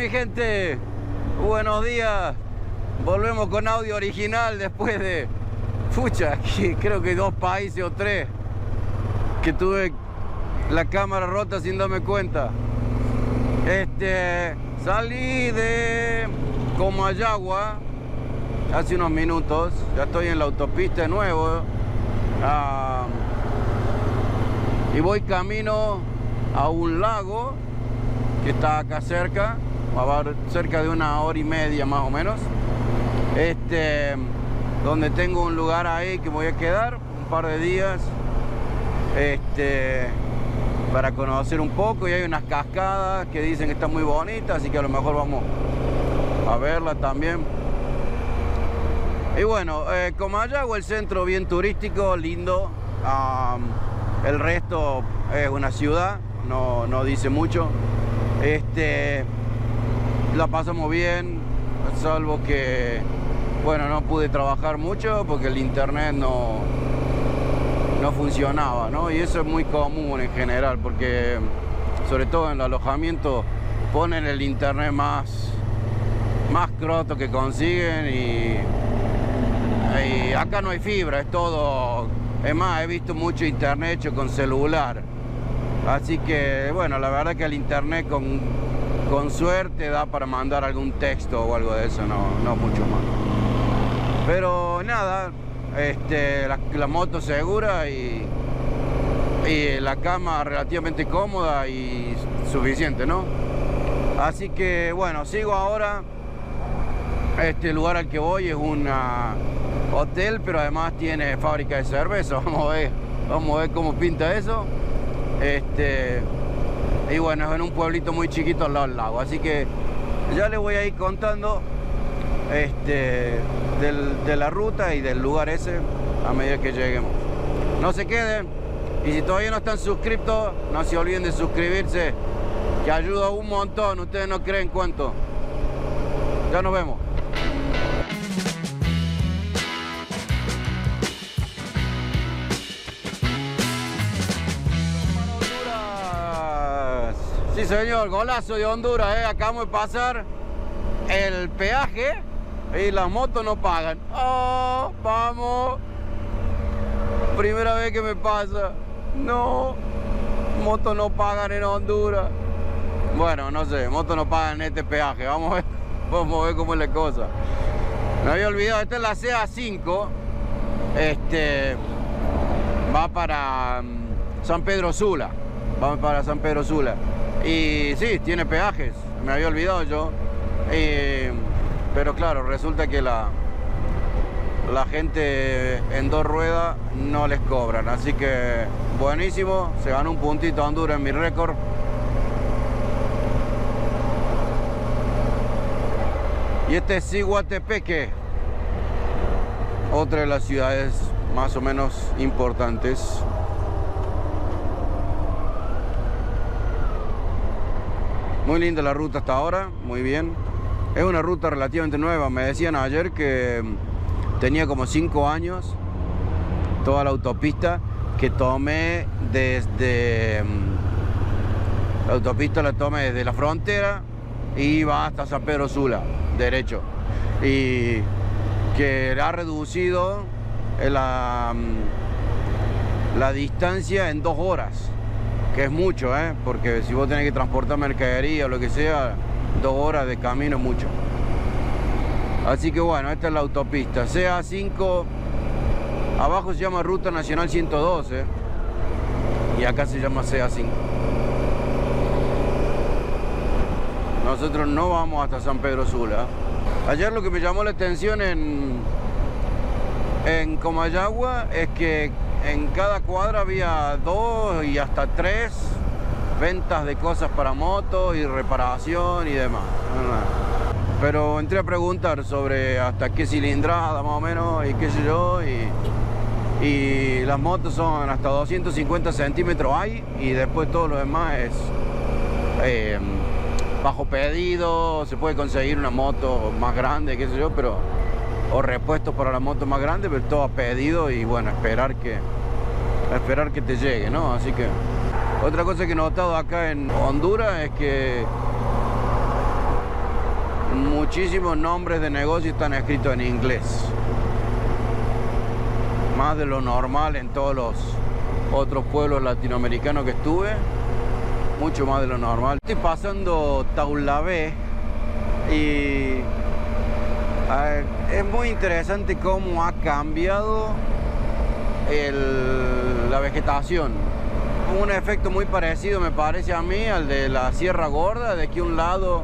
mi gente? Buenos días. Volvemos con audio original después de... Pucha, creo que 2 países o 3 que tuve la cámara rota sin darme cuenta. Salí de Comayagua hace unos minutos. Ya estoy en la autopista de nuevo. Y voy camino a un lago que está acá cerca, cerca de 1 hora y media más o menos. Donde tengo un lugar ahí que me voy a quedar un par de días para conocer un poco, y hay unas cascadas que dicen que están muy bonitas, así que a lo mejor vamos a verla también. Y bueno, Comayagua, el centro bien turístico, lindo. El resto es una ciudad, no dice mucho. La pasamos bien, salvo que, bueno, no pude trabajar mucho porque el internet no funcionaba, ¿no? Y eso es muy común en general, porque sobre todo en el alojamiento ponen el internet más croto que consiguen, y acá no hay fibra, es todo. Es más, he visto mucho internet hecho con celular. Así que, bueno, la verdad que el internet con suerte da para mandar algún texto o algo de eso, no mucho más. Pero nada, la moto segura y la cama relativamente cómoda y suficiente, ¿no? Así que, bueno, sigo ahora. Este lugar al que voy es un hotel, pero además tiene fábrica de cerveza. Vamos a ver cómo pinta eso. Y bueno, es en un pueblito muy chiquito al lado del lago, así que ya les voy a ir contando de la ruta y del lugar ese a medida que lleguemos. No se queden, y si todavía no están suscritos, no se olviden de suscribirse, que ayuda un montón. Ustedes no creen cuánto. Ya nos vemos. Sí, señor, golazo de Honduras, acabamos de pasar el peaje y las motos no pagan. ¡Oh, vamos! Primera vez que me pasa. No, motos no pagan en Honduras. Bueno, no sé, motos no pagan en este peaje. Vamos a ver cómo es la cosa. Me había olvidado, esta es la CA5. Va para San Pedro Sula. Vamos para San Pedro Sula. Y sí, tiene peajes, me había olvidado yo. Pero claro, resulta que la gente en 2 ruedas no les cobran. Así que buenísimo, se ganó un puntito a Honduras en mi récord. Y este es Siguatepeque, otra de las ciudades más o menos importantes. Muy linda la ruta hasta ahora, muy bien. Es una ruta relativamente nueva. Me decían ayer que tenía como 5 años toda la autopista, que tomé desde... La autopista la tomé desde la frontera y va hasta San Pedro Sula, derecho. Y que ha reducido la distancia en 2 horas. Que es mucho, porque si vos tenés que transportar mercadería o lo que sea, 2 horas de camino es mucho. Así que bueno, esta es la autopista CA5. Abajo se llama Ruta Nacional 112 y acá se llama CA5. Nosotros no vamos hasta San Pedro Sula. Ayer lo que me llamó la atención en Comayagua es que en cada cuadra había 2 y hasta 3 ventas de cosas para motos y reparación y demás. Pero entré a preguntar sobre hasta qué cilindrada más o menos y qué sé yo, y las motos son hasta 250 centímetros hay, y después todo lo demás es bajo pedido. Se puede conseguir una moto más grande, qué sé yo, pero o repuestos para la moto más grande, pero todo a pedido, y bueno, esperar que te llegue, ¿no? Así que otra cosa que he notado acá en Honduras es que muchísimos nombres de negocios están escritos en inglés. Más de lo normal en todos los otros pueblos latinoamericanos que estuve. Mucho más de lo normal. Estoy pasando Taulabé y es muy interesante cómo ha cambiado la vegetación. Un efecto muy parecido me parece a mí al de la Sierra Gorda, de que un lado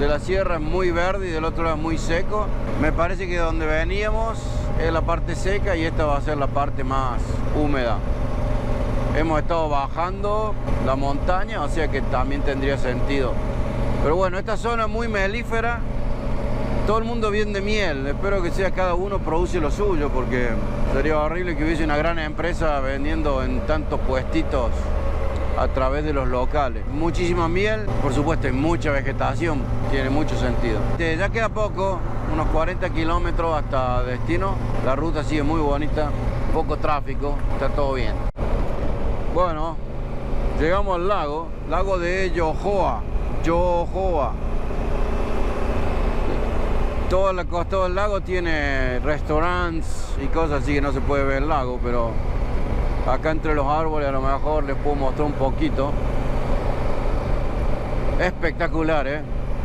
de la sierra es muy verde y del otro lado es muy seco. Me parece que donde veníamos es la parte seca y esta va a ser la parte más húmeda. Hemos estado bajando la montaña, o sea que también tendría sentido. Pero bueno, esta zona es muy melífera. Todo el mundo vende miel. Espero que sea cada uno produce lo suyo, porque sería horrible que hubiese una gran empresa vendiendo en tantos puestitos a través de los locales. Muchísima miel, por supuesto, hay mucha vegetación, tiene mucho sentido. Ya queda poco, unos 40 kilómetros hasta destino. La ruta sigue muy bonita, poco tráfico, está todo bien. Bueno, llegamos al lago de Yohoa. Todo el costado del lago tiene restaurantes y cosas así que no se puede ver el lago, pero acá entre los árboles a lo mejor les puedo mostrar un poquito. Espectacular,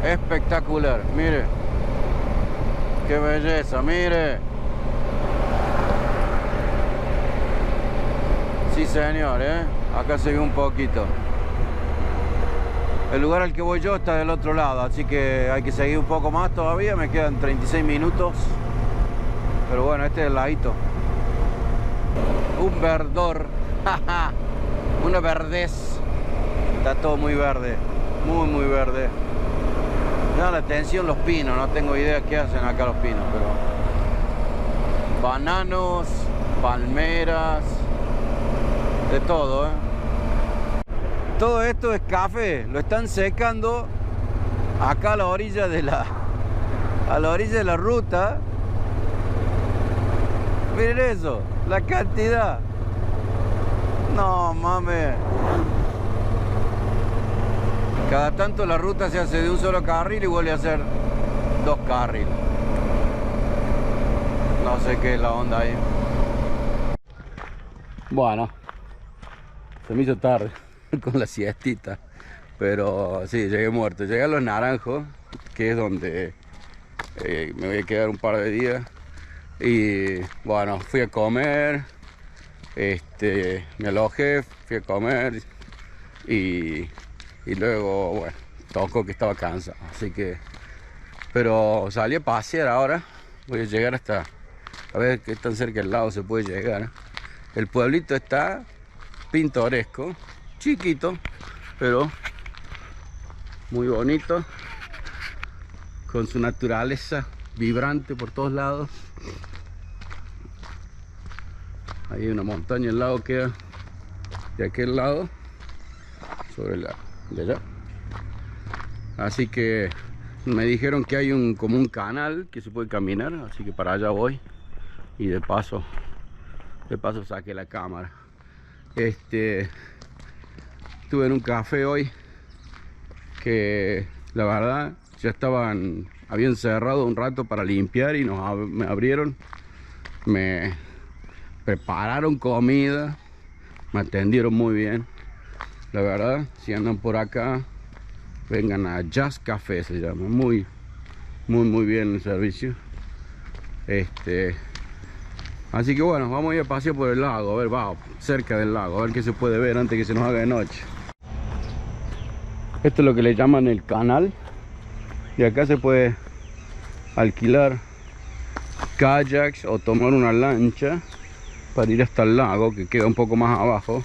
espectacular. Mire, qué belleza, mire. Sí señor, acá se ve un poquito. El lugar al que voy yo está del otro lado, así que hay que seguir un poco más todavía. Me quedan 36 minutos. Pero bueno, este es el ladito. Un verdor. Una verdez. Está todo muy verde. Muy, muy verde. Me da la atención los pinos. No tengo idea qué hacen acá los pinos, pero... bananos, palmeras, de todo, Todo esto es café, lo están secando acá a la orilla de la ruta. Miren eso, la cantidad. No mames. Cada tanto la ruta se hace de un solo carril y vuelve a ser 2 carriles. No sé qué es la onda ahí. Bueno, se me hizo tarde con la siestita, pero sí, llegué muerto. Llegué a Los Naranjos, que es donde me voy a quedar un par de días. Y bueno, fui a comer, me alojé, fui a comer y luego, bueno, tocó que estaba cansado, así que... Pero salí a pasear ahora. Voy a llegar hasta... a ver qué tan cerca del lago se puede llegar. El pueblito está pintoresco, chiquito, pero muy bonito, con su naturaleza vibrante por todos lados. Ahí hay una montaña, el lago queda de aquel lado, sobre la de allá. Así que me dijeron que hay como un canal que se puede caminar, así que para allá voy. Y de paso saqué la cámara. Estuve en un café hoy que la verdad ya habían cerrado un rato para limpiar y me abrieron, me prepararon comida, me atendieron muy bien. La verdad, si andan por acá, vengan a Jazz Café, se llama. Muy bien el servicio. Así que bueno, vamos a ir a pasear por el lago, a ver, cerca del lago, a ver qué se puede ver antes que se nos haga de noche. Esto es lo que le llaman el canal. Y acá se puede alquilar kayaks o tomar una lancha para ir hasta el lago, que queda un poco más abajo.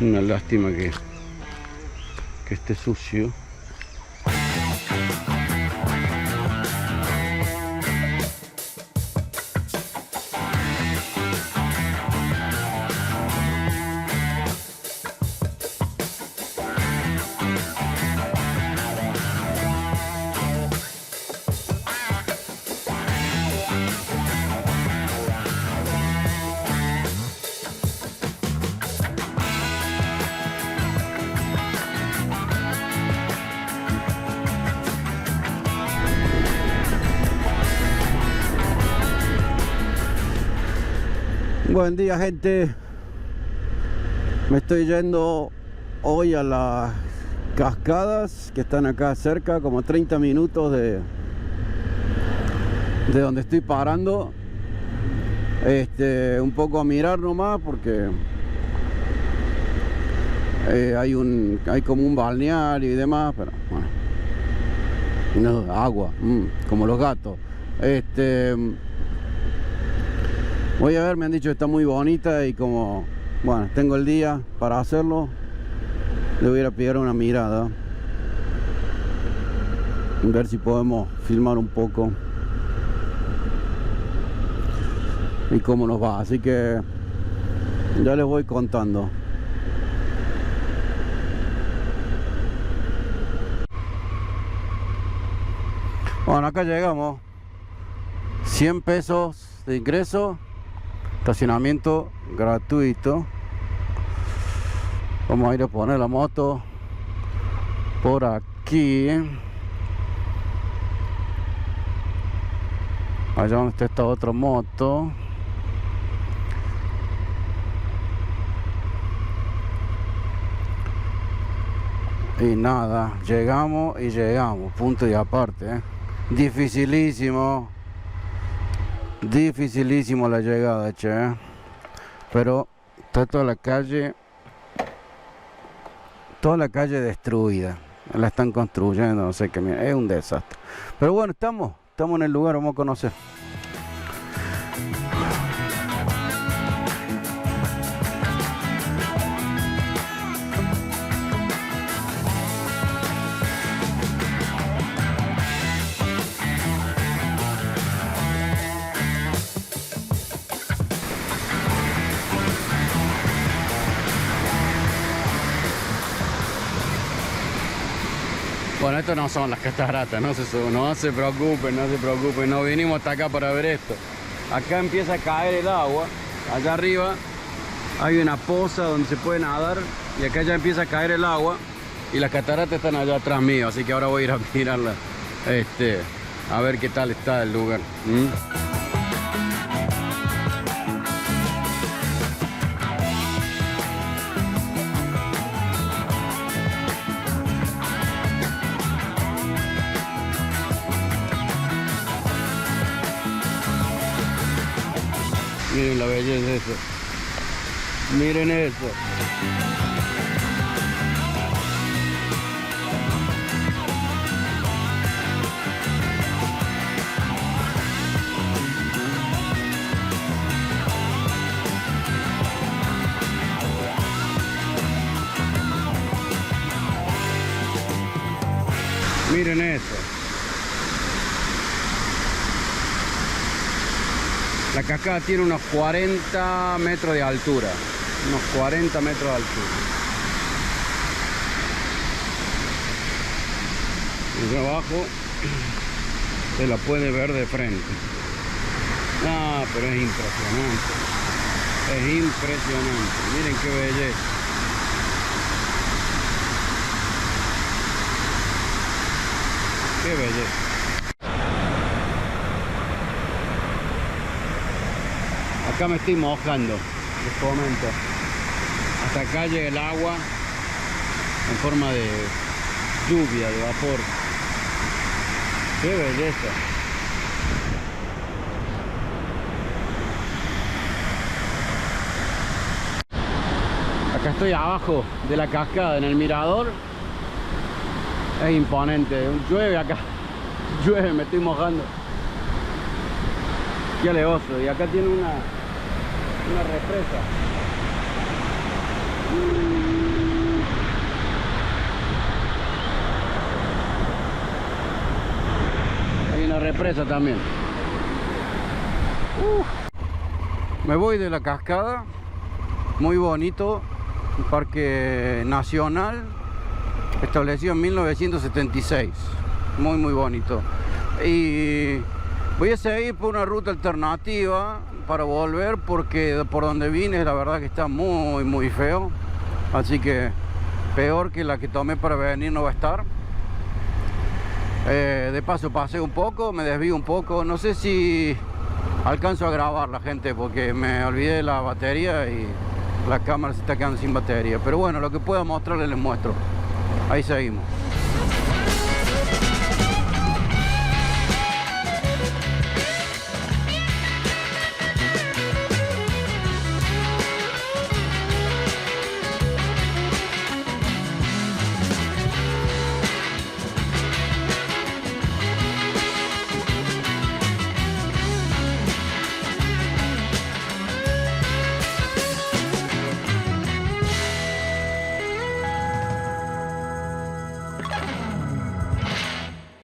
Una lástima que esté sucio. Buen día, gente. Me estoy yendo hoy a las cascadas que están acá cerca, como 30 minutos de donde estoy parando. Un poco a mirar nomás porque hay como un balneario y demás, pero bueno, no, agua, como los gatos. Voy a ver, me han dicho que está muy bonita y como, bueno, tengo el día para hacerlo, le voy a ir a pegar una mirada, a ver si podemos filmar un poco y cómo nos va, así que ya les voy contando. Bueno, acá llegamos. 100 pesos de ingreso, estacionamiento gratuito. Vamos a ir a poner la moto por aquí. Allá donde está esta otra moto. Y nada, llegamos y llegamos, punto y aparte, Dificilísimo la llegada, che, pero está toda la calle destruida, la están construyendo, no sé qué, es un desastre, pero bueno, estamos en el lugar, vamos a conocer. Bueno, estas no son las cataratas, no se preocupen, no vinimos hasta acá para ver esto. Acá empieza a caer el agua, allá arriba hay una poza donde se puede nadar y acá ya empieza a caer el agua y las cataratas están allá atrás mío, así que ahora voy a ir a mirarlas, a ver qué tal está el lugar. Miren la belleza de eso. Miren eso. Miren eso. La cascada tiene unos 40 metros de altura. Unos 40 metros de altura. Desde abajo se la puede ver de frente. Ah, pero es impresionante. Es impresionante. Miren qué belleza. Qué belleza. Acá me estoy mojando, les comento. Hasta acá llega el agua en forma de lluvia, de vapor. ¡Qué belleza! Acá estoy abajo de la cascada, en el mirador. Es imponente, llueve acá. Llueve, me estoy mojando. Qué alevoso, y acá tiene una represa. Hay una represa también. Me voy de la cascada, muy bonito, un parque nacional, establecido en 1976, muy bonito. Y voy a seguir por una ruta alternativa para volver porque por donde vine la verdad que está muy feo, así que peor que la que tomé para venir no va a estar. De paso paseo un poco, me desvío un poco, no sé si alcanzo a grabar la gente porque me olvidé la batería y la cámara se está quedando sin batería. Pero bueno, lo que pueda mostrarles les muestro. Ahí seguimos.